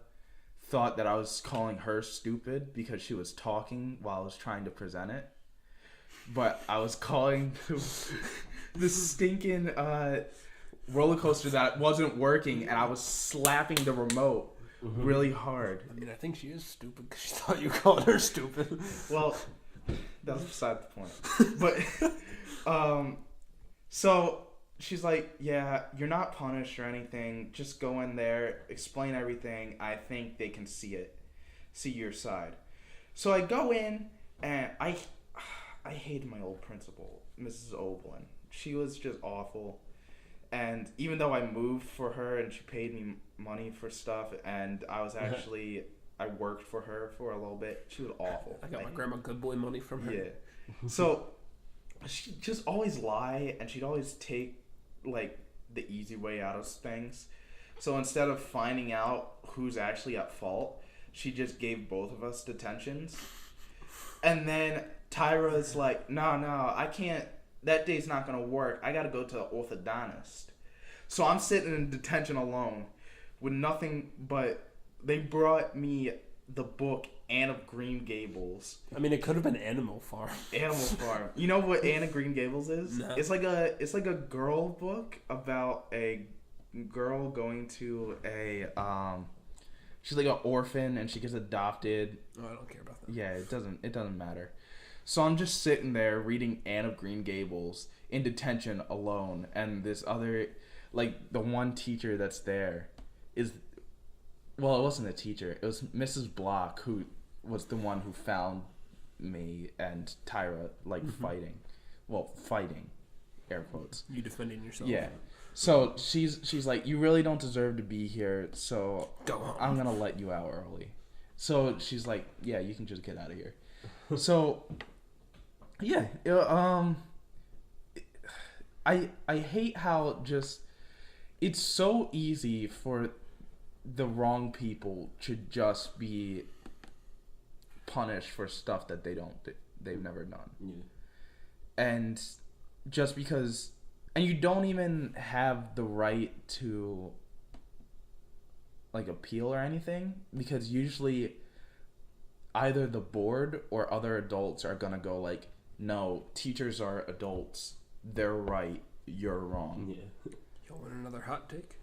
thought that I was calling her stupid because she was talking while I was trying to present it. But I was calling the stinking roller coaster that wasn't working, and I was slapping the remote really hard. I mean, I think she is stupid because she thought you called her stupid. Well, that's beside the point. But, so she's like, yeah, you're not punished or anything. Just go in there, explain everything. I think they can see your side. So I go in, and I hated my old principal, Mrs. Oblin. She was just awful. And even though I moved for her and she paid me money for stuff, and I was actually, I worked for her for a little bit, she was awful. I got my grandma good boy money from her. Yeah. So she'd just always lie, and she'd always take, like, the easy way out of things. So instead of finding out who's actually at fault, she just gave both of us detentions. And then Tyra's like, no, I can't. That day's not going to work. I got to go to the orthodontist. So I'm sitting in detention alone with nothing but they brought me the book Anne of Green Gables. I mean, it could have been Animal Farm. Animal Farm. You know what Anne of Green Gables is? No. It's like a girl book about a girl going to a she's like an orphan and she gets adopted. Oh, I don't care about that. Yeah, it doesn't matter. So I'm just sitting there reading Anne of Green Gables in detention alone, and this other, like, the one teacher that's there is, well, it wasn't a teacher. It was Mrs. Block, who was the one who found me and Tyra, like, fighting. Well, fighting, air quotes. You defending yourself. Yeah. So she's like, you really don't deserve to be here, so Go home. I'm going to let you out early. So she's like, yeah, you can just get out of here. So, yeah, I hate how just it's so easy for the wrong people to just be punished for stuff that they've never done. Yeah. And just because, and you don't even have the right to, like, appeal or anything, because usually either the board or other adults are gonna go like, no, teachers are adults, they're right, you're wrong. Yeah. You want another hot take?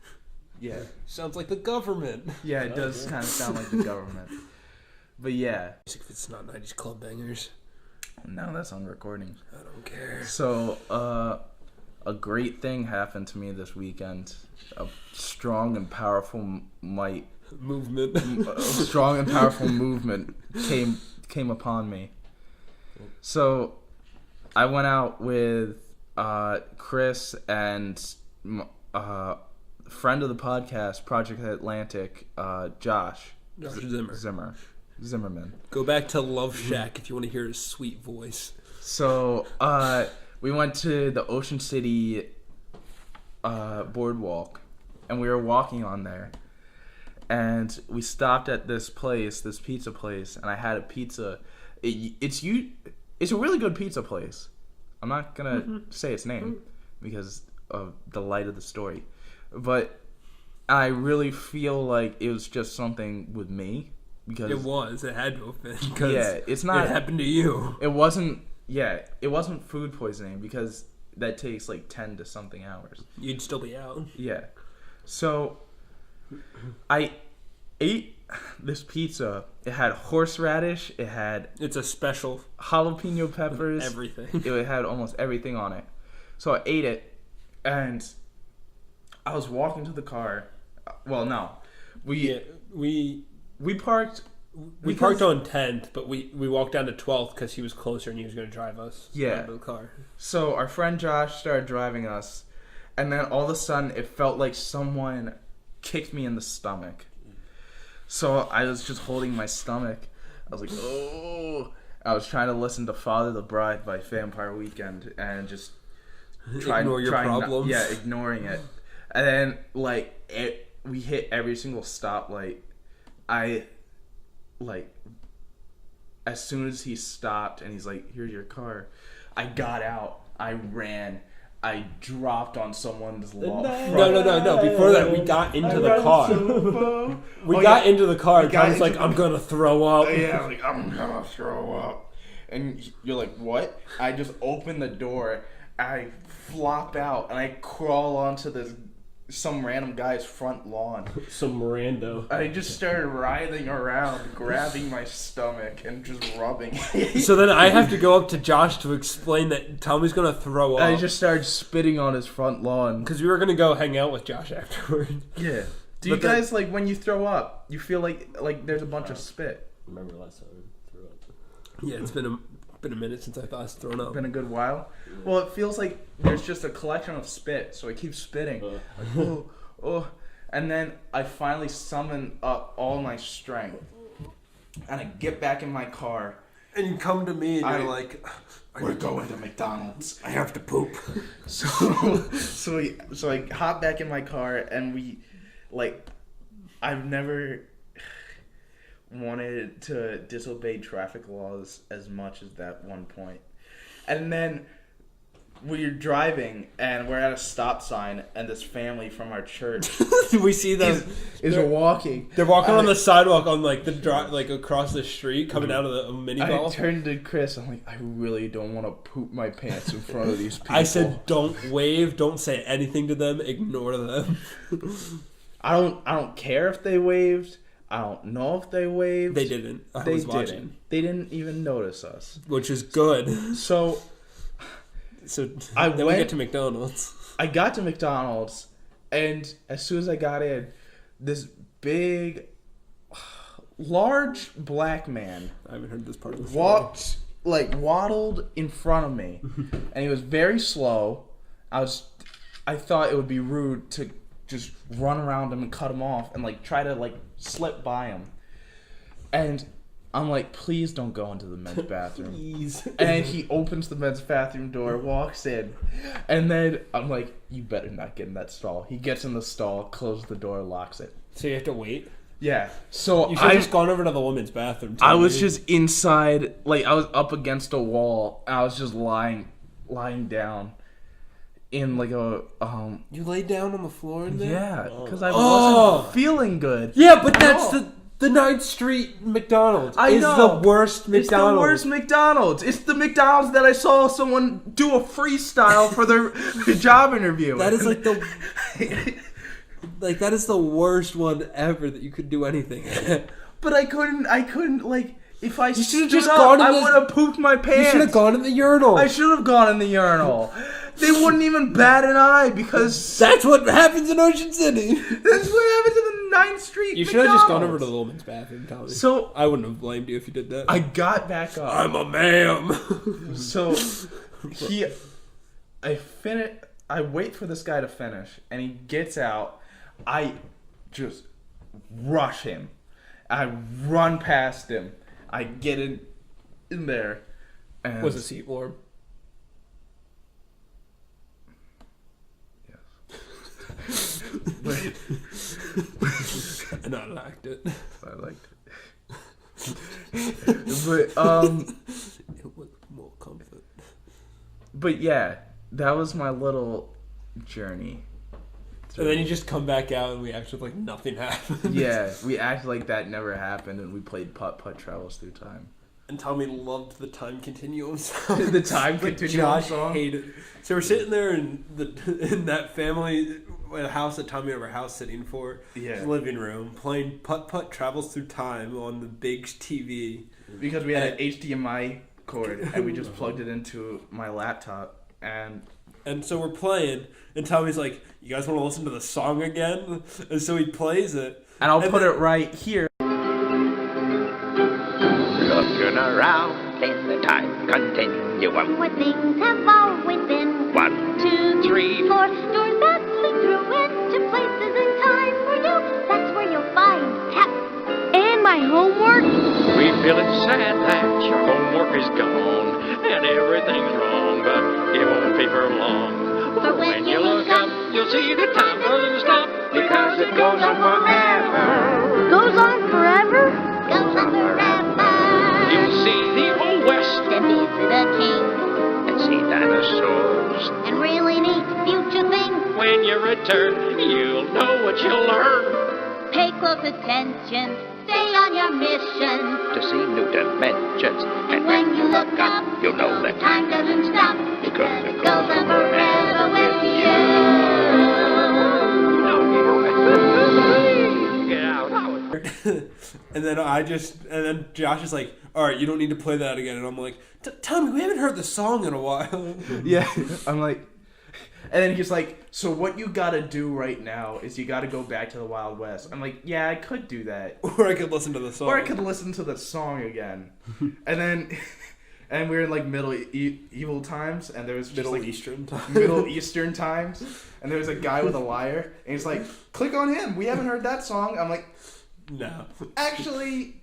Yeah. Sounds like the government. Yeah, it does kind of sound like the government. But yeah. If it's not 90s club bangers. No, that's on recording. I don't care. So, a great thing happened to me this weekend. A strong and powerful Movement. a strong and powerful movement came upon me. So, I went out with Chris and friend of the podcast, Project Atlantic, Josh Zimmerman. Go back to Love Shack if you want to hear his sweet voice. So, we went to the Ocean City boardwalk, and we were walking on there. And we stopped at this pizza place, and I had a pizza. It's a really good pizza place. I'm not gonna say its name because of the light of the story, but I really feel like it was just something with me because it had to have been. Yeah, it's not. It happened to you. It wasn't. Yeah, it wasn't food poisoning because that takes like 10 to something hours. You'd still be out. Yeah, so I ate this pizza. It had horseradish. It's a special jalapeno peppers. Everything. It had almost everything on it. So I ate it, and I was walking to the car. Well, no, we parked. We parked on 10th, but we walked down to 12th because he was closer and he was going to drive us. Yeah. To the car. So our friend Josh started driving us, and then all of a sudden it felt like someone kicked me in the stomach. So I was just holding my stomach. I was like, oh. I was trying to listen to Father the Bride by Vampire Weekend and just Ignore your problems. ignoring it. And then we hit every single stoplight. As soon as he stopped and he's like, here's your car, I got out, I ran, I dropped on someone's lawn. No. Before that, we got into the car. Got into the car and Tom's like, I'm going to throw up. Yeah, like, I'm going to throw up. And you're like, what? I just open the door, I flop out, and I crawl onto some random guy's front lawn. Some rando. I just started writhing around, grabbing my stomach and just rubbing it. So then I have to go up to Josh to explain that Tommy's going to throw up. I just started spitting on his front lawn. Because we were going to go hang out with Josh afterward. Yeah. Do you guys, when you throw up, you feel like there's a bunch of spit? Remember last time I threw up? Yeah, it's been a minute since I thought I was thrown up. Been a good while. Well, it feels like there's just a collection of spit, so I keep spitting. And then I finally summon up all my strength, and I get back in my car. And you come to me and you're like, we're going to McDonald's. I have to poop. So I hop back in my car, and I've never wanted to disobey traffic laws as much as that one point. And then we're driving, and we're at a stop sign, and this family from our church we see them is walking. They're walking on the sidewalk on across the street, coming out of the mini golf. I turned to Chris. I'm like, I really don't want to poop my pants in front of these people. I said, don't wave, don't say anything to them, ignore them. I don't care if they waved. I don't know if they waved. They didn't. I was watching. They didn't even notice us, which is good. So we get to McDonald's. I got to McDonald's, and as soon as I got in, this big, large black man, I haven't heard this part of the story, waddled in front of me, and he was very slow. I thought it would be rude to just run around him and cut him off and try to slip by him. And I'm like, please don't go into the men's bathroom. Please. And he opens the men's bathroom door, walks in, and then I'm like, you better not get in that stall. He gets in the stall, closes the door, locks it. So you have to wait? Yeah. So you should have just gone over to the women's bathroom. I was just inside, I was up against a wall. I was just lying down in You laid down on the floor in there? Yeah, because I wasn't feeling good. Yeah, but that's the 9th Street McDonald's. I know. The worst McDonald's. It's the worst McDonald's. It's the McDonald's that I saw someone do a freestyle for their job interview. That is Like, that is the worst one ever that you could do anything. But I couldn't, like, if I should've stood just up, gone in I the- would have pooped my pants. You should have gone in the urinal. I should have gone in the urinal. They wouldn't even bat an eye because That's what happens in Ocean City. that's what happened to the 9th Street You should have just gone McDonald's. over to the woman's bathroom, Tommy. So I wouldn't have blamed you if you did that. I got back up. I'm a ma'am. So I wait for this guy to finish, and he gets out. I just rush him. I run past him. I get in there. And Was the seat warm? Yes. And I liked it. I liked it. It was more comfort. But yeah, that was my little journey. And then you just come back out and we act like nothing happened. Yeah, we acted like that never happened, and we played putt-putt travels through time. And Tommy loved the time continuum The time continuum Josh song? hated it. So we're sitting there in that family house that Tommy ever house sitting for. Yeah. Living room, playing putt-putt travels through time on the big TV. Because we had an HDMI cord, and we just plugged it into my laptop, And so we're playing, and Tommy's like, "You guys want to listen to the song again?" And so he plays it. and I'll put it right here. Looking around in the time continuum. Where things have always been. 1, 2, 3, 4 doors that lead through into places in time for you. That's where you'll find tap. And my homework. We feeling sad that your homework is gone and everything's wrong, but it won't be for long. But when you look up, you'll see the time doesn't stop because it goes on forever. Goes on forever. Goes on forever. You'll see the old west And visit a king. and see dinosaurs. And really neat future things. When you return, you'll know what you'll learn. Pay close attention. Stay on your mission. To see new dimensions. And when you look up, you'll know that time doesn't stop. because it Goes on forever with you. Get out. And then Josh is like, "All right, you don't need to play that again." And I'm like, "Tommy, we haven't heard the song in a while." Yeah, I'm like, and then he's like, so what you gotta do right now is you gotta go back to the Wild West. I'm like, yeah, I could do that. Or I could listen to the song. Or I could listen to the song again. And then, and we were in like evil times, and there was just Middle like Eastern time. Middle Eastern times, and there was a guy with a lyre, and he's like, click on him, we haven't heard that song. I'm like, No. actually,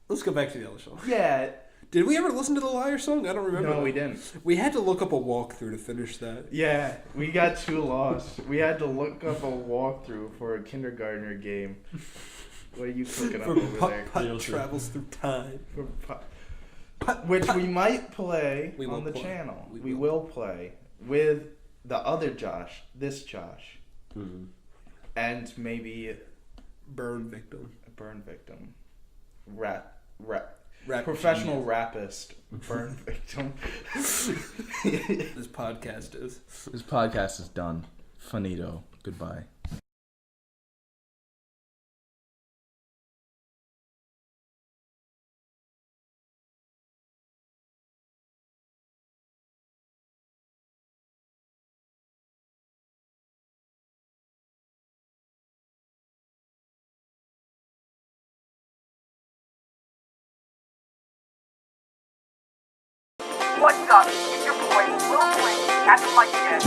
Let's go back to the other song. yeah. Did we ever listen to the Liar song? I don't remember. No, we didn't. We had to look up a walkthrough to finish that. Yeah, we got too lost. We had to look up a walkthrough for a kindergartner game. What are you cooking up For over Putt there? Putt Travels Through Time. Which we might play We will on the play. channel. We We will. will play with the other Josh, this Josh, and maybe Burn victim. a burn victim, Rap professional rapist, burn victim. This podcast is. This podcast is done. Finito. Goodbye. What's up? It's your boy, Will Blink, at the mic again.